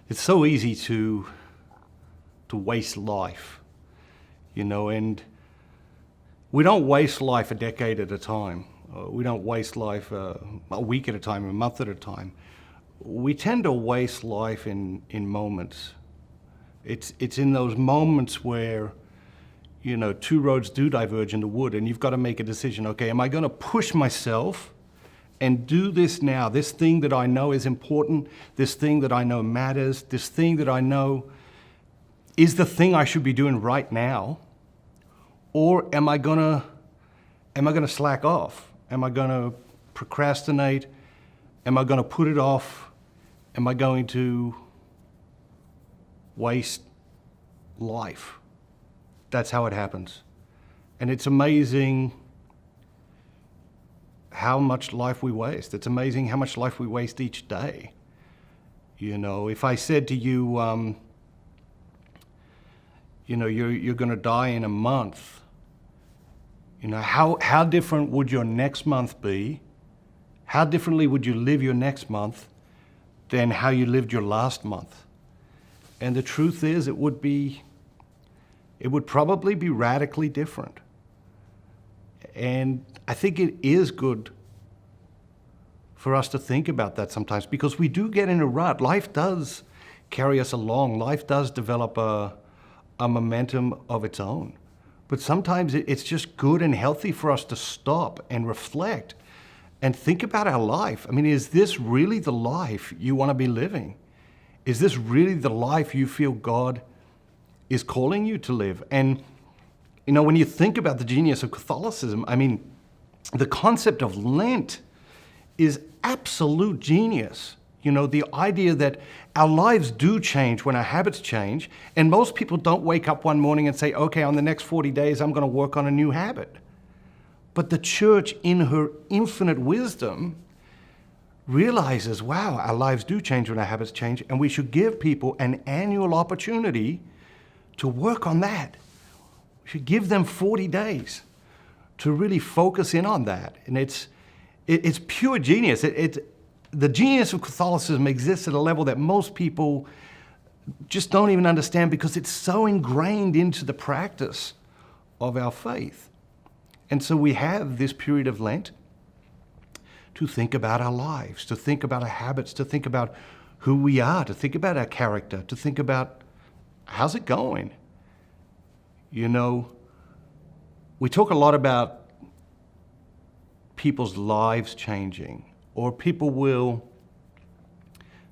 It's so easy to waste life, and we don't waste life a decade at a time. We don't waste life a week at a time, a month at a time. We tend to waste life in moments. It's in those moments where, two roads do diverge in the wood, and you've got to make a decision. Okay, am I going to push myself and do this now, this thing that I know is important, this thing that I know matters, this thing that I know is the thing I should be doing right now? Or am I gonna slack off? Am I gonna procrastinate? Am I gonna put it off? Am I going to waste life? That's how it happens. And it's amazing how much life we waste. It's amazing how much life we waste each day. If I said to you, you're going to die in a month, how different would your next month be? How differently would you live your next month than how you lived your last month? And the truth is, it would probably be radically different. And I think it is good for us to think about that sometimes, because we do get in a rut. Life does carry us along. Life does develop a momentum of its own. But sometimes it's just good and healthy for us to stop and reflect and think about our life. I mean, is this really the life you want to be living? Is this really the life you feel God is calling you to live? And when you think about the genius of Catholicism, I mean, the concept of Lent is absolute genius. The idea that our lives do change when our habits change, and most people don't wake up one morning and say, okay, on the next 40 days, I'm going to work on a new habit. But the church, in her infinite wisdom, realizes, wow, our lives do change when our habits change, and we should give people an annual opportunity to work on that. We should give them 40 days to really focus in on that. And it's pure genius. The genius of Catholicism exists at a level that most people just don't even understand, because it's so ingrained into the practice of our faith. And so we have this period of Lent to think about our lives, to think about our habits, to think about who we are, to think about our character, to think about how's it going. We talk a lot about people's lives changing, or people will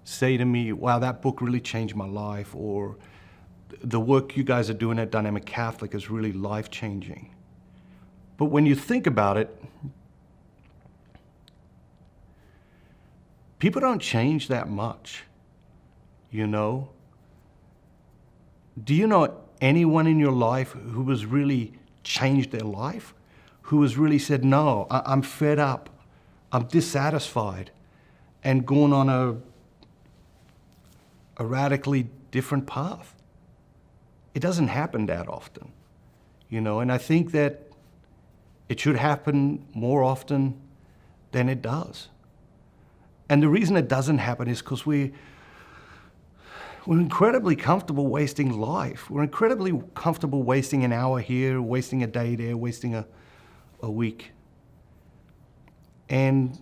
say to me, wow, that book really changed my life, or the work you guys are doing at Dynamic Catholic is really life-changing. But when you think about it, people don't change that much, Do you know anyone in your life who has really changed their life? Who has really said, no, I'm fed up, I'm dissatisfied, and gone on a radically different path? It doesn't happen that often, and I think that it should happen more often than it does. And the reason it doesn't happen is because we're incredibly comfortable wasting life. We're incredibly comfortable wasting an hour here, wasting a day there, wasting a week. And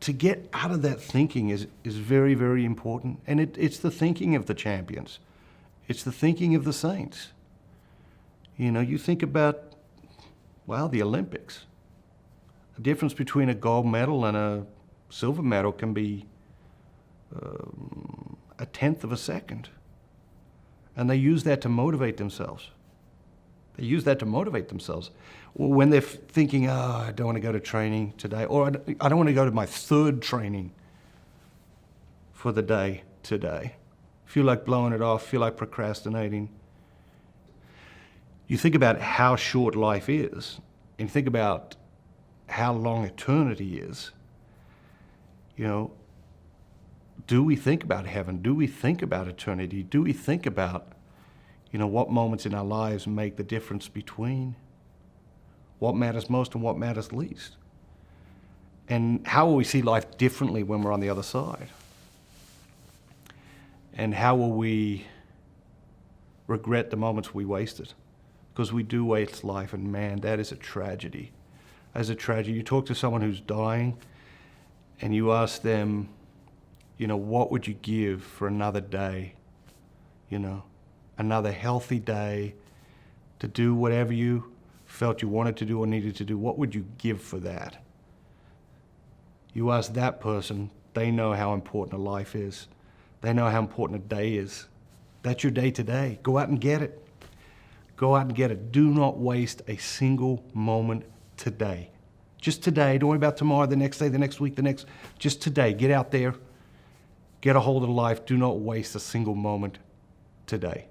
to get out of that thinking is very, very important. And it's the thinking of the champions. It's the thinking of the saints. You think about, the Olympics. The difference between a gold medal and a silver medal can be a tenth of a second. And they use that to motivate themselves. When they're thinking, I don't want to go to training today, or I don't want to go to my third training for the day today. Feel like blowing it off, feel like procrastinating. You think about how short life is, and think about how long eternity is. Do we think about heaven? Do we think about eternity? Do we think about, what moments in our lives make the difference between what matters most and what matters least? And how will we see life differently when we're on the other side? And how will we regret the moments we wasted? Because we do waste life, and man, that is a tragedy. That is a tragedy. You talk to someone who's dying, and you ask them, what would you give for another day? Another healthy day to do whatever you felt you wanted to do or needed to do. What would you give for that? You ask that person, they know how important a life is. They know how important a day is. That's your day today. Go out and get it. Go out and get it. Do not waste a single moment today. Just today. Don't worry about tomorrow, the next day, the next week, just today. Get out there. Get a hold of life. Do not waste a single moment today.